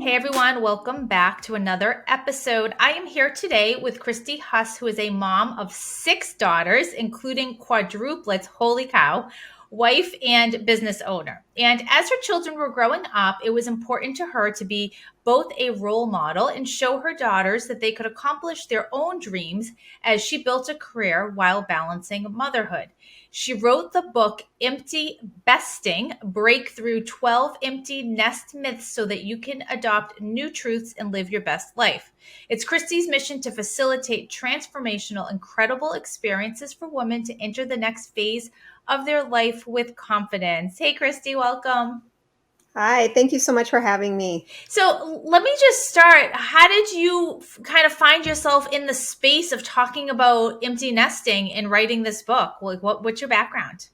Hey everyone, welcome back to another episode. I am here today with Kristi Huss, who is a mom of 6 daughters, including quadruplets, holy cow, wife and business owner. And as her children were growing up, it was important to her to be both a role model and show her daughters that they could accomplish their own dreams as she built a career while balancing motherhood. She wrote the book Empty Besting: Breakthrough 12 Empty Nest Myths so that you can adopt new truths and live your best life. It's Kristi's mission to facilitate transformational, incredible experiences for women to enter the next phase of their life with confidence. Hey, Kristi, welcome. Hi, thank you so much for having me. So let me just start. How did you kind of find yourself in the space of talking about empty nesting and writing this book? Like, what's your background?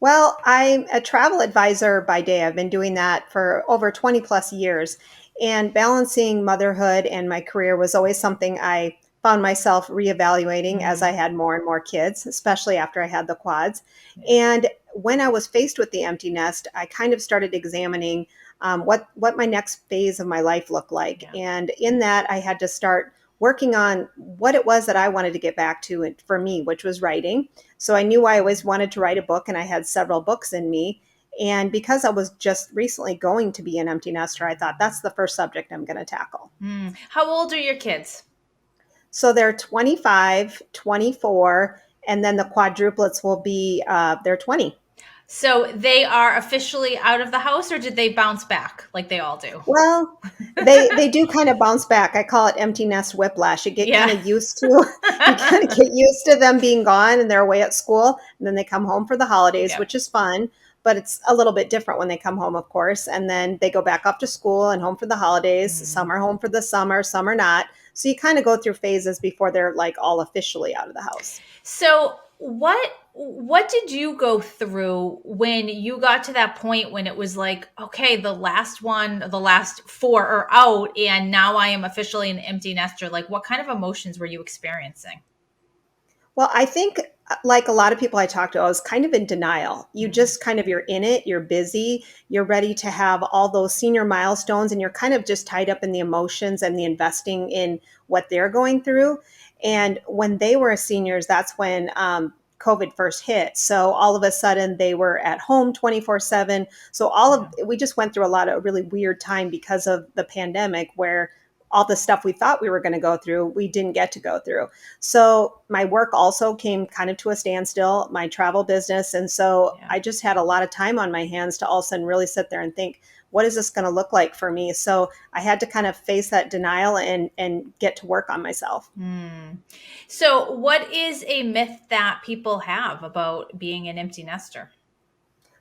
Well, I'm a travel advisor by day. I've been doing that for over 20 plus years. And balancing motherhood and my career was always something I found myself reevaluating as I Mm, had more and more kids, especially after I had the quads. yeah, And when I was faced with the empty nest, I kind of started examining what my next phase of my life looked like. yeah. And in that, I had to start working on what it was that I wanted to get back to for me, which was writing. So I knew I always wanted to write a book, and I had several books in me. And because I was just recently going to be an empty nester, I thought that's the first subject I'm going to tackle. How old are your kids? So they're 25, 24, and then the quadruplets will be, they're 20. So they are officially out of the house, or did they bounce back like they all do? Well, they do kind of bounce back. I call it empty nest whiplash. You get kind Yeah. of used to you kind of get used to them being gone and they're away at school, and then they come home for the holidays, Yeah. which is fun, but it's a little bit different when they come home, of course, and then they go back up to school and home for the holidays. Mm. Some are home for the summer, some are not. So you kind of go through phases before they're like all officially out of the house. So what did you go through when you got to that point when it was like, okay, the last four are out, and now I am officially an empty nester? Like, what kind of emotions were you experiencing? Well, I think like a lot of people I talk to, I was kind of in denial. You Mm, just kind of you're in it, you're busy, you're ready to have all those senior milestones, and you're kind of just tied up in the emotions and the investing in what they're going through. And when they were seniors, that's when COVID first hit. So all of a sudden they were at home 24/7. So all of yeah. we just went through a lot of really weird time because of the pandemic where all the stuff we thought we were going to go through, we didn't get to go through. So my work also came kind of to a standstill, my travel business. And so Yeah. I just had a lot of time on my hands to all of a sudden really sit there and think, what is this going to look like for me? So I had to kind of face that denial and get to work on myself. Hmm. So, what is a myth that people have about being an empty nester?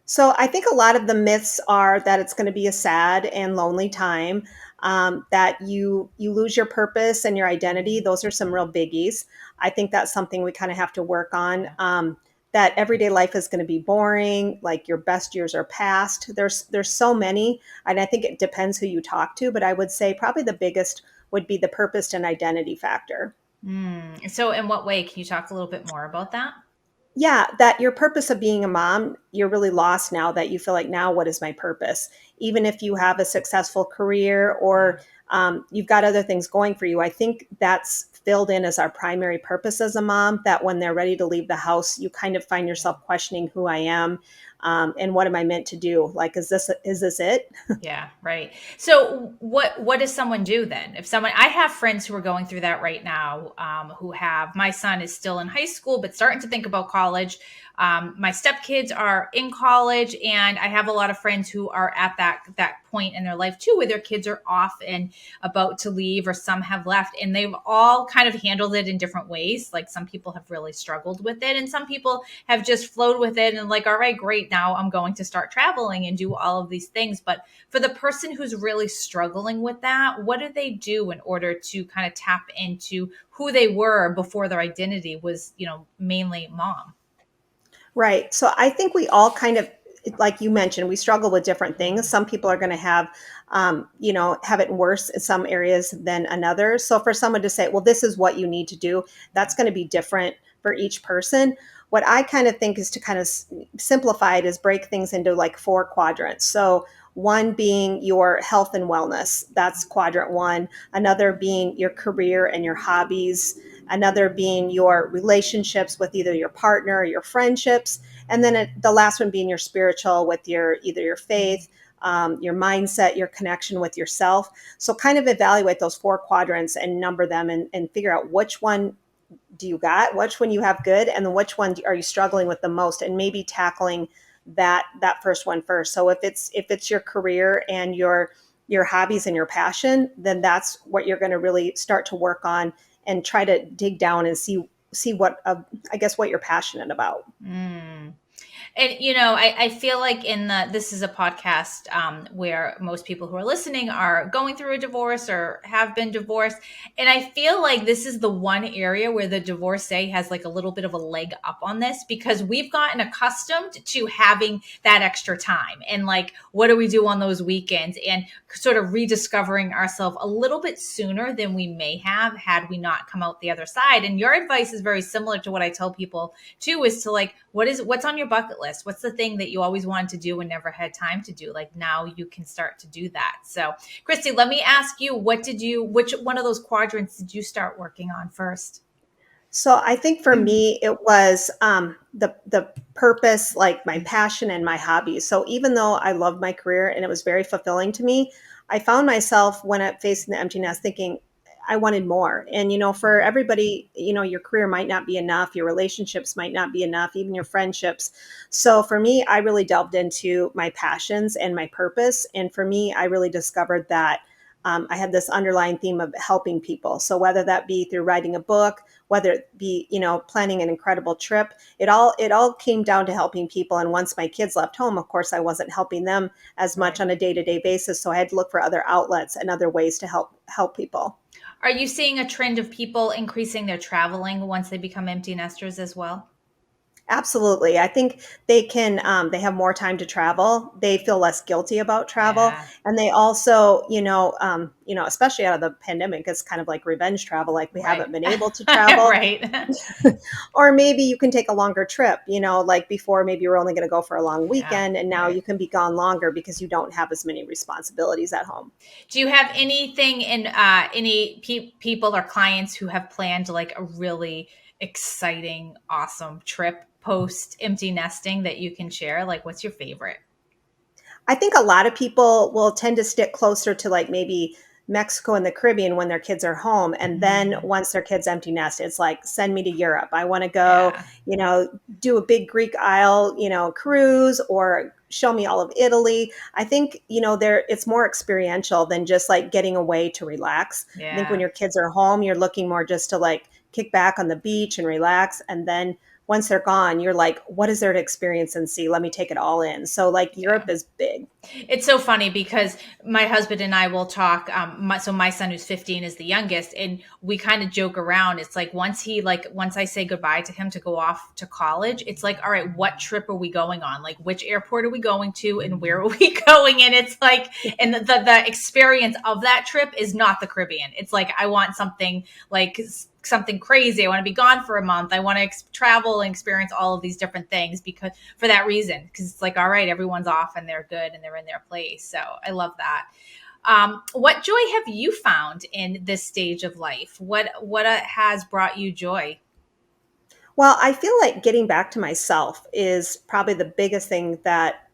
So I think a lot of the myths are that it's going to be a sad and lonely time, that you lose your purpose and your identity. Those are some real biggies. I think that's something we kind of have to work on. Yeah. That everyday life is going to be boring, like your best years are past. There's so many, and I think it depends who you talk to. But I would say probably the biggest would be the purpose and identity factor. So, in what way? Can you talk a little bit more about that? Yeah, that your purpose of being a mom, you're really lost now that you feel like, now what is my purpose? Even if you have a successful career Yeah. or you've got other things going for you, I think that's filled in as our primary purpose as a mom. That when they're ready to leave the house, you kind of find Yeah. yourself questioning who I am, and what am I meant to do? Like, is this it? Yeah, right. So what does someone do then? If someone I have friends who are going through that right now, who have my son is still in high school but starting to think about college. My stepkids are in college, and I have a lot of friends who are at that point in their life too, where their kids are off and about to leave, or some have left, and they've all kind of handled it in different ways. Like some people have really struggled with it, and some people have just flowed with it and like, all right, great, now I'm going to start traveling and do all of these things. But for the person who's really struggling with that, what do they do in order to kind of tap into who they were before their identity was, mainly mom? Right. So I think we all kind of, like you mentioned, we struggle with different things. Mm, Some people are going to have it worse in some areas than another. So for someone to say, well, this is what you need to do, that's going to be different for each person. what I kind of think is to kind of simplify it is break things into like 4 quadrants. So one being your health and wellness, that's quadrant one. Another being your career and your hobbies. Another being your relationships with either your partner or your friendships. And then the last one being your spiritual with your either your faith, your mindset, your connection with yourself. So kind of evaluate those 4 quadrants and number them and figure out which one do you got, which one you have good, and then which one are you struggling with the most, and maybe tackling that first one first. So if it's your career and your hobbies and your passion, then that's what you're going to really start to work on and try to dig down and see what I guess what you're passionate about. Mm. And I feel like this is a podcast where most people who are listening are going through a divorce or have been divorced, and I feel like this is the one area where the divorcee has like a little bit of a leg up on this, because we've gotten accustomed to having that extra time, and like, what do we do on those weekends, and sort of rediscovering ourselves a little bit sooner than we may have had we not come out the other side. And your advice is very similar to what I tell people too, is to like, what's on your bucket list? What's the thing that you always wanted to do and never had time to do? Like, now you can start to do that. So, Christy, let me ask you, which one of those quadrants did you start working on first? So I think for me, it was the purpose, like my passion and my hobbies. So even though I loved my career and it was very fulfilling to me, I found myself when I facing the empty nest thinking I wanted more. And for everybody, your career might not be enough, your relationships might not be enough, even your friendships. So for me, I really delved into my passions and my purpose. And for me, I really discovered that. I had this underlying theme of helping people. So whether that be through writing a book, whether it be planning an incredible trip, it all came down to helping people. And once my kids left home, of course I wasn't helping them as much Right. on a day-to-day basis, so I had to look for other outlets and other ways to help people. Are you seeing a trend of people increasing their traveling once they become empty nesters as well? Absolutely. I think they have more time to travel. They feel less guilty about travel. Yeah. And they also, especially out of the pandemic, it's kind of like revenge travel, like we Right. haven't been able to travel. Right. Or maybe you can take a longer trip, like before, maybe you were only going to go for a long Yeah. weekend, and now Right. you can be gone longer because you don't have as many responsibilities at home. Do you have anything in any people or clients who have planned like a really exciting, awesome trip post empty nesting that you can share? Like, what's your favorite? I think a lot of people will tend to stick closer to like maybe Mexico and the Caribbean when their kids are home. And then Mm, once their kids empty nest, it's like, send me to Europe. I want to go, yeah. do a big Greek Isle, cruise, or show me all of Italy. I think, it's more experiential than just like getting away to relax. I think when Yeah. your kids are home, you're looking more just to like kick back on the beach and relax. And then once they're gone, you're like, what is there to experience and see? Let me take it all in. So like Yeah. Europe is big. It's so funny because my husband and I will talk. So my son, who's 15, is the youngest, and we kind of joke around. It's like once I say goodbye to him to go off to college, it's like, all right, what trip are we going on? Like, which airport are we going to, and where are we going? And it's like, and the experience of that trip is not the Caribbean. It's like, I want something like something crazy. I want to be gone for a month. I want to travel and experience all of these different things, because for that reason, because it's like, all right, everyone's off and they're good and they're in their place. So I love that. What joy have you found in this stage of life? What has brought you joy? Well, I feel like getting back to myself is probably the biggest thing that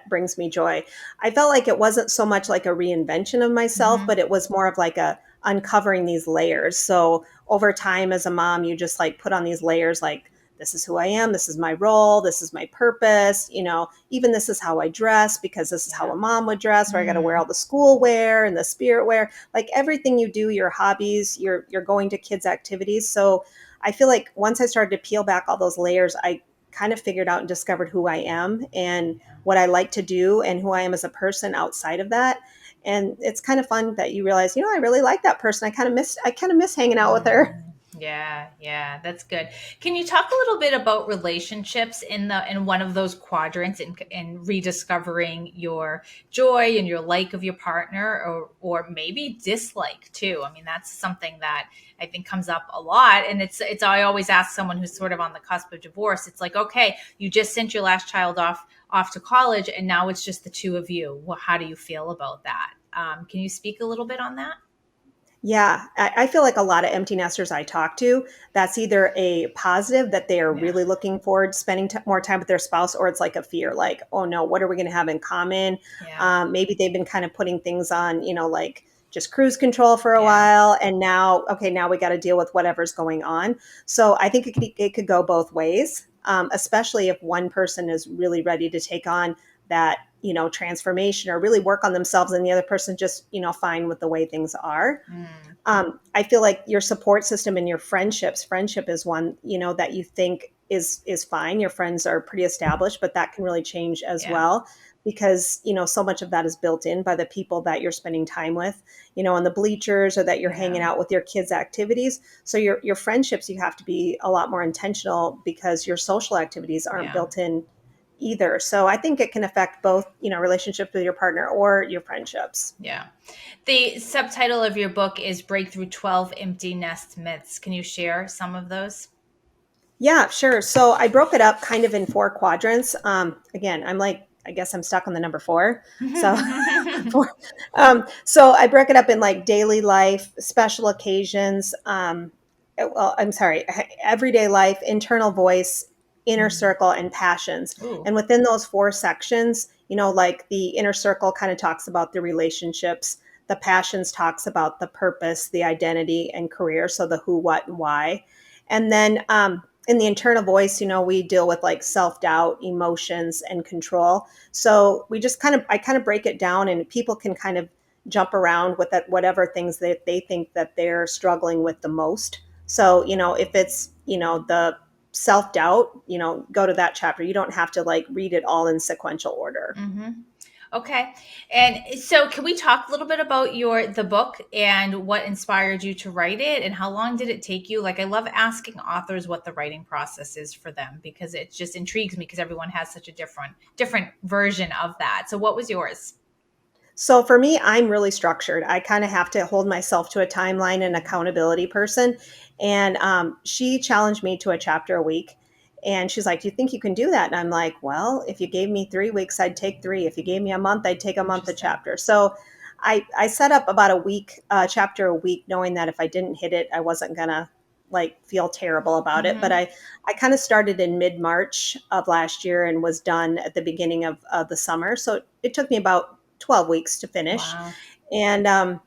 brings me joy. I felt like it wasn't so much like a reinvention of myself, Mm-hmm. but it was more of like a uncovering these layers. So over time as a mom, you just like put on these layers like this is who I am, this is my role, this is my purpose, even this is how I dress because this is how Yeah. a mom would dress, or I got to wear Mm, all the school wear and the spirit wear. Like everything you do, your hobbies, you're going to kids activities. So I feel like once I started to peel back all those layers, I kind of figured out and discovered who I am and what I like to do and who I am as a person outside of that. And it's kind of fun that you realize, I really like that person. I kind of miss hanging out with her. mm. Yeah, that's good. Can you talk a little bit about relationships in one of those quadrants in rediscovering your joy and your like of your partner, or maybe dislike too? I mean, that's something that I think comes up a lot, and it's I always ask someone who's sort of on the cusp of divorce. It's like, okay, you just sent your last child off to college, and now it's just the two of you. Well, how do you feel about that? Can you speak a little bit on that? Yeah, I feel like a lot of empty nesters I talk to, that's either a positive that they are Yeah, really looking forward to spending more time with their spouse, or it's like a fear, like, oh no, what are we going to have in common? yeah, Maybe they've been kind of putting things on, like just cruise control for a yeah, while, and now, okay, now we got to deal with whatever's going on. So I think it could go both ways, especially if one person is really ready to take on that, transformation or really work on themselves, and the other person just, fine with the way things are. mm, I feel like your support system and your friendship is one, that you think is fine. Your friends are pretty established, but that can really change as yeah, well, because so much of that is built in by the people that you're spending time with, on the bleachers, or that you're hanging yeah, out with your kids' activities. So your friendships, you have to be a lot more intentional, because your social activities aren't yeah. built in either. So I think it can affect both, relationships with your partner or your friendships. Yeah. The subtitle of your book is Breakthrough 12 Empty Nest Myths. Can you share some of those? Yeah, sure. So I broke it up kind of in four quadrants. Again, I guess I'm stuck on the number four. So, four. So I broke it up in like daily life, special occasions. Well, I'm sorry, everyday life, internal voice, inner Mm. circle, and passions. Ooh. And within those four sections, like the inner circle kind of talks about the relationships. The passions talks about the purpose, the identity, and career. So the who, what, and why. And then in the internal voice, we deal with like self doubt, emotions, and control. So I kind of break it down, and people can kind of jump around with that, whatever things that they think that they're struggling with the most. So, if it's, the self doubt, go to that chapter. You don't have to like read it all in sequential order. Hmm. Okay. And so can we talk a little bit about the book and what inspired you to write it, and how long did it take you? Like, I love asking authors what the writing process is for them, because it just intrigues me, because everyone has such a different version of that. So what was yours? So for me, I'm really structured. I kind of have to hold myself to a timeline and accountability person. And she challenged me to a chapter a week. And she's like, "Do you think you can do that?" And I'm like, "Well, if you gave me 3 weeks, I'd take three. If you gave me a month, I'd take a month a Interesting. chapter." So I set up about a week, chapter a week, knowing that if I didn't hit it, I wasn't gonna like feel terrible about it. But Hmm. I kind of started in mid March of last year and was done at the beginning of the summer. So it took me about 12 weeks to finish. Wow. And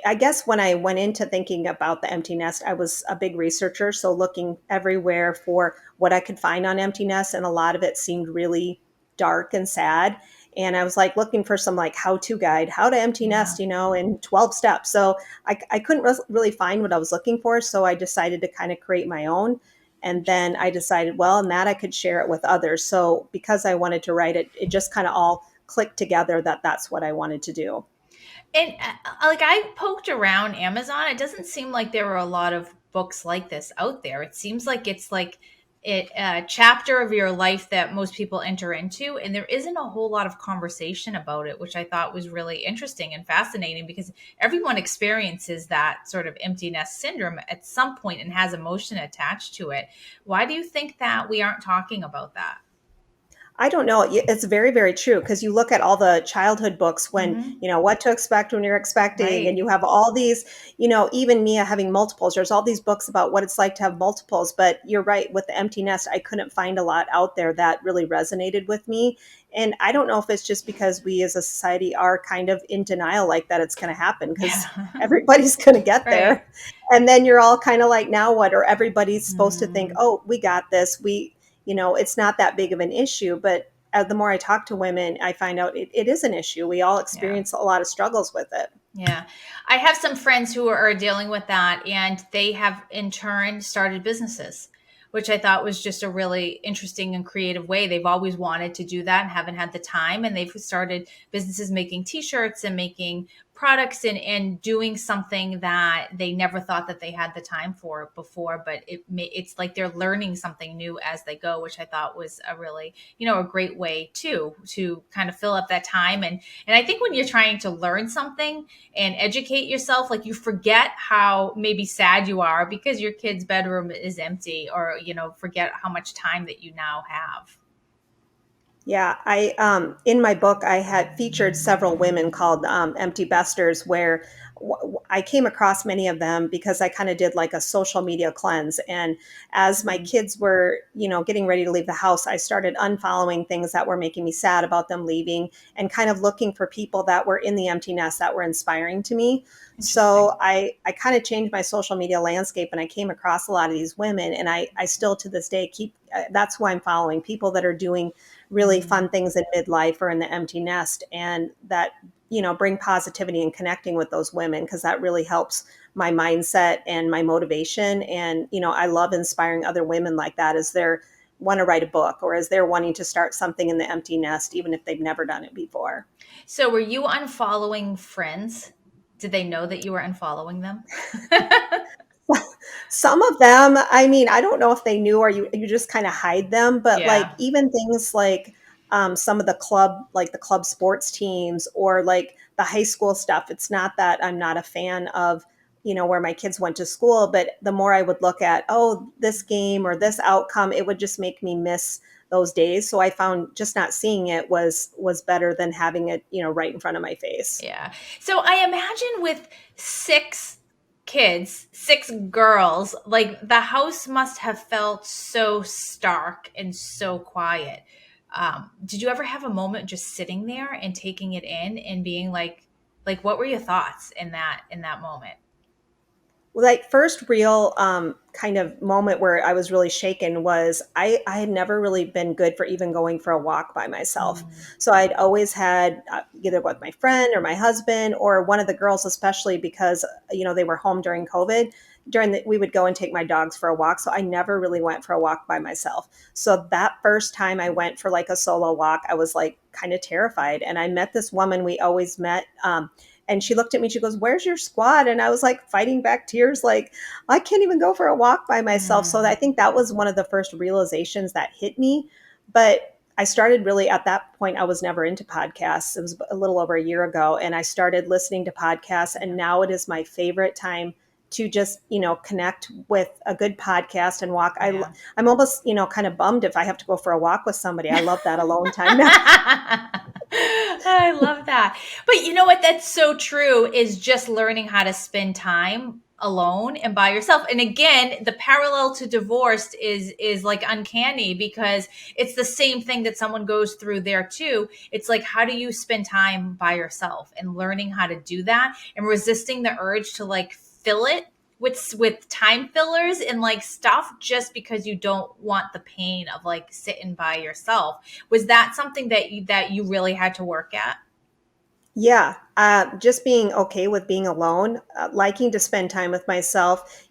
I guess when I went into thinking about the empty nest, I was a big researcher. So looking everywhere for what I could find on empty nest. And a lot of it seemed really dark and sad. And I was like looking for some like how to guide, how to empty Yeah. nest, in 12 steps. So I couldn't really find what I was looking for. So I decided to kind of create my own. And then Interesting. I decided, well, and that I could share it with others. So because I wanted to write it, it just kind of all clicked together that that's what I wanted to do. And like, I poked around Amazon. It doesn't seem like there are a lot of books like this out there. It seems like it's like a chapter of your life that most people enter into, and there isn't a whole lot of conversation about it, which I thought was really interesting and fascinating, because everyone experiences that sort of empty nest syndrome at some point and has emotion attached to it. Why do you think that we aren't talking about that? I don't know. It's very, very true, because you look at all the childhood books when, Hmm. what to expect when you're expecting, and Right. you have all these, even Mia having multiples, there's all these books about what it's like to have multiples. But you're right, with the empty nest, I couldn't find a lot out there that really resonated with me. And I don't know if it's just because we as a society are kind of in denial, like that it's going to happen, because Yeah. everybody's going to get Right. there. And then you're all kind of like, now what? Or everybody's supposed to think, Mm, oh, we got this. It's not that big of an issue. But the more I talk to women, I find out it is an issue. We all yeah. experience a lot of struggles with it. Yeah. I have some friends who are dealing with that, and they have in turn started businesses, which I thought was just a really interesting and creative way. They've always wanted to do that and haven't had the time. And they've started businesses making t shirts and making products and doing something that they never thought that they had the time for before, but it's like they're learning something new as they go, which I thought was a really, a great way too, to kind of fill up that time. And I think when you're trying to learn something and educate yourself, like you forget how maybe sad you are because your kid's bedroom is empty, or, forget how much time that you now have. Yeah, I in my book I had featured several women called empty besters, where I came across many of them because I kind of did like a social media cleanse. And as my Mhm. kids were, getting ready to leave the house, I started unfollowing things that were making me sad about them leaving, and kind of looking for people that were in the empty nest that were inspiring to me. Interesting. So I kind of changed my social media landscape, and I came across a lot of these women, and I still to this day keep that's who I'm following, people that are doing really fun Mhm. things in midlife or in the empty nest, and that bring positivity and connecting with those women, because that really helps my mindset and my motivation. And I love inspiring other women like that as they're want to write a book, or as they're wanting to start something in the empty nest, even if they've never done it before. So were you unfollowing friends? Did they know that you were unfollowing them? Some of them, I mean, I don't know if they knew, or you just kind of hide them, but like Yeah. even things like some of the club, like the club sports teams, or like the high school stuff. It's not that I'm not a fan of, where my kids went to school, but the more I would look at, oh, this game or this outcome, it would just make me miss those days. So I found just not seeing it was better than having it, right in front of my face. Yeah. So I imagine with six kids, six girls, like the house must have felt so stark and so quiet. Did you ever have a moment just sitting there and taking it in and being like what were your thoughts in that moment? Like first real kind of moment where I was really shaken was I had never really been good for even going for a walk by myself. Mm, So I'd always had either with my friend or my husband or one of the girls, especially because they were home during COVID. We would go and take my dogs for a walk. So I never really went for a walk by myself. So that first time I went for like a solo walk, I was like kind of terrified. And I met this woman we always met. And she looked at me, she goes, "Where's your squad?" And I was like fighting back tears, like, I can't even go for a walk by myself. So I mm, think that was one of the first realizations that hit me. But I started really at that point, I was never into podcasts. It was a little over a year ago. And I started listening to podcasts. And yeah. now it is my favorite time to just, connect with a good podcast and walk. Yeah. I'm almost, kind of bummed if I have to go for a walk with somebody. I love that alone time now. I love that. But you know what? That's so true, is just learning how to spend time alone and by yourself. And again, the parallel to divorced is like uncanny, because it's the same thing that someone goes through there too. It's like, how do you spend time by yourself, and learning how to do that and resisting the urge to like fill it with time fillers and like stuff, just because you don't want the pain of like sitting by yourself. Was that something that you really had to work at? Yeah, just being okay with being alone, liking to spend time with myself.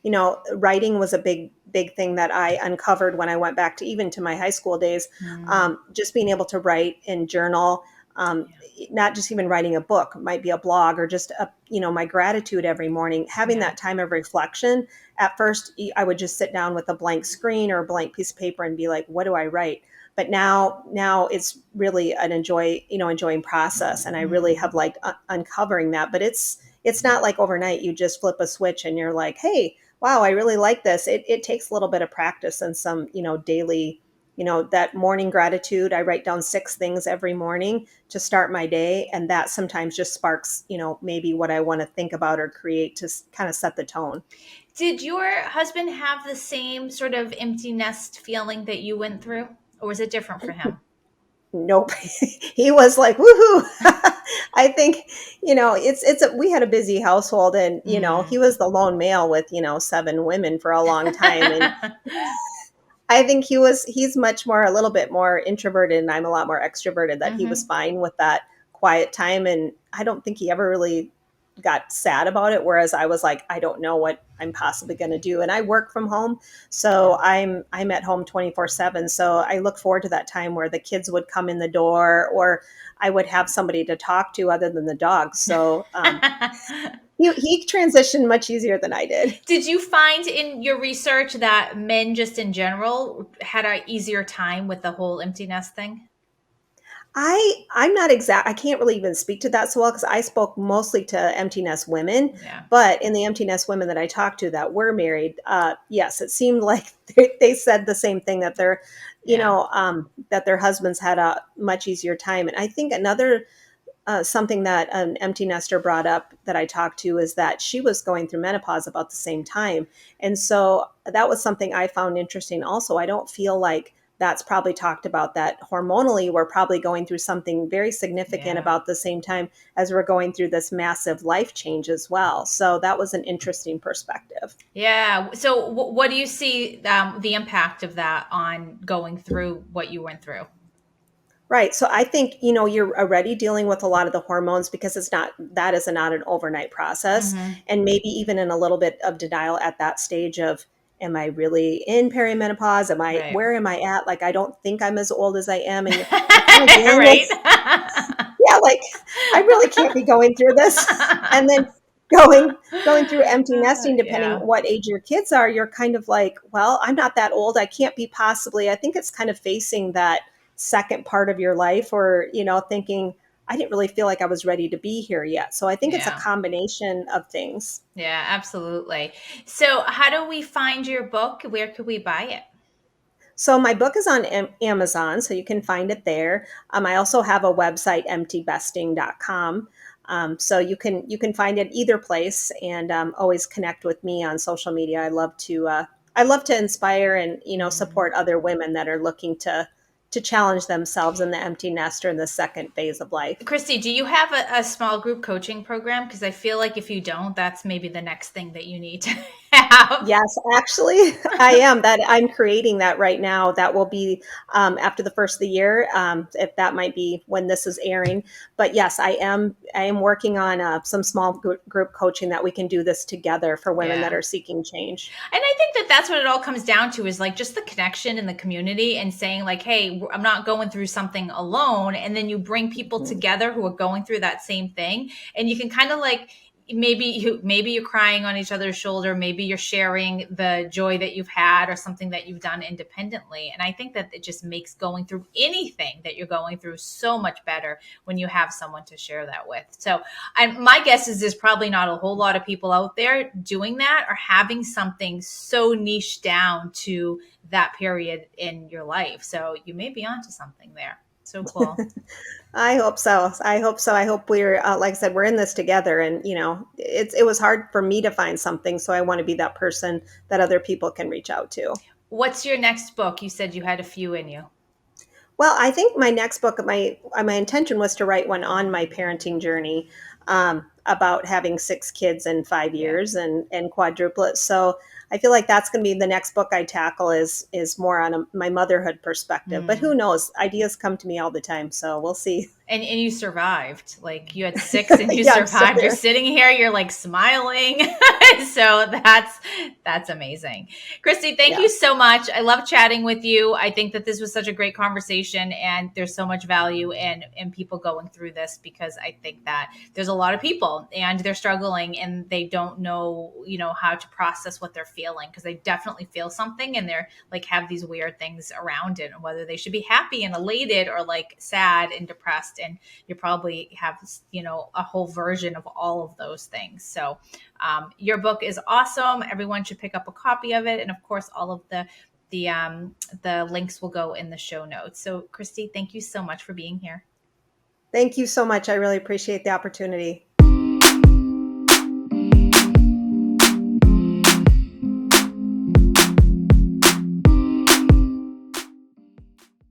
Writing was a big thing that I uncovered when I went back to even to my high school days. Mm, Just being able to write and journal, yeah, not just even writing a book, it might be a blog, or just my gratitude every morning. Having yeah. that time of reflection. At first, I would just sit down with a blank screen or a blank piece of paper and be like, "What do I write?" But now it's really an enjoying process, and I really Mm. have liked uncovering that. But it's not like overnight you just flip a switch and you're like, "Hey, wow, I really like this." It takes a little bit of practice and some daily, that morning gratitude. I write down 6 things every morning to start my day, and that sometimes just sparks maybe what I want to think about or create to kind of set the tone. Did your husband have the same sort of empty nest feeling that you went through, or was it different for him? Nope. He was like, "Woohoo." I think, we had a busy household, and, he Mm. was the lone male with, 7 women for a long time. And I think he's much more, a little bit more introverted, and I'm a lot more extroverted, that he was Hmm. fine with that quiet time. And I don't think he ever really got sad about it, whereas I was like, I don't know what I'm possibly going to do. And I work from home, so Yeah. I'm at home 24/7. So I look forward to that time where the kids would come in the door, or I would have somebody to talk to other than the dogs. So he transitioned much easier than I did. Did you find in your research that men just in general had a easier time with the whole empty nest thing? I'm not exact. I can't really even speak to that so well because I spoke mostly to empty nest women. Yeah. But in the empty nest women that I talked to that were married, yes, it seemed like they said the same thing, that Yeah. that their husbands had a much easier time. And I think another something that an empty nester brought up that I talked to is that she was going through menopause about the same time. And so that was something I found interesting also. I don't feel like that's probably talked about, that hormonally we're probably going through something very significant Yeah. about the same time as we're going through this massive life change as well. So that was an interesting perspective. Yeah. So, what do you see the impact of that on going through what you went through? Right. So I think, you're already dealing with a lot of the hormones because that is not an overnight process. Hmm. And maybe even in a little bit of denial at that stage of, am I really in perimenopause? Right. Where am I at? Like, I don't think I'm as old as I am. And you're kind of dealing with, Right. yeah, like, I really can't be going through this. And then going through empty nesting, depending Yeah. what age your kids are, you're kind of like, well, I'm not that old. I can't be possibly. I think it's kind of facing that second part of your life, or thinking, I didn't really feel like I was ready to be here yet. So I think it's a Yeah. combination of things. Yeah, absolutely. So, how do we find your book? Where could we buy it? So my book is on Amazon, so you can find it there. I also have a website, emptybesting.com. So you can find it either place, and always connect with me on social media. I love to inspire and Mm. support other women that are looking to challenge themselves in the empty nester in the second phase of life. Christy, do you have a small group coaching program? Because I feel like if you don't, that's maybe the next thing that you need to have. Yes, actually, I'm creating that right now. That will be after the first of the year, if that might be when this is airing. But yes, I am working on some small group coaching that we can do this together for women that Yeah. are seeking change. And I think that that's what it all comes down to, is like just the connection in the community and saying like, hey, I'm not going through something alone. And then you bring people Mhm. together who are going through that same thing. And you can kind of like, maybe you're crying on each other's shoulder, maybe you're sharing the joy that you've had or something that you've done independently. And I think that it just makes going through anything that you're going through so much better when you have someone to share that with. So my guess is there's probably not a whole lot of people out there doing that or having something so niche down to that period in your life. So you may be onto something there. So cool. I hope so. I hope so. I hope we're, like I said, we're in this together, and it was hard for me to find something, so I want to be that person that other people can reach out to. What's your next book? You said you had a few in you. Well, I think my next book, my intention was to write one on my parenting journey, about having 6 kids in five Yeah. years and quadruplets. So I feel like that's going to be the next book I tackle, is more on my motherhood perspective. But who Mm. knows? Ideas come to me all the time, so we'll see. And you survived. Like you had six and you Yeah, I'm still survived. You're here. sitting here, you're like smiling. So that's amazing. Christy, thank Yeah. you so much. I love chatting with you. I think that this was such a great conversation and there's so much value in people going through this, because I think that there's a lot of people and they're struggling and they don't know, how to process what they're feeling, because they definitely feel something and they're like have these weird things around it, and whether they should be happy and elated or like sad and depressed. And you probably have a whole version of all of those things. So your book is awesome. Everyone should pick up a copy of it, and of course all of the links will go in the show notes. So Christy, thank you so much for being here. Thank you so much. I really appreciate the opportunity.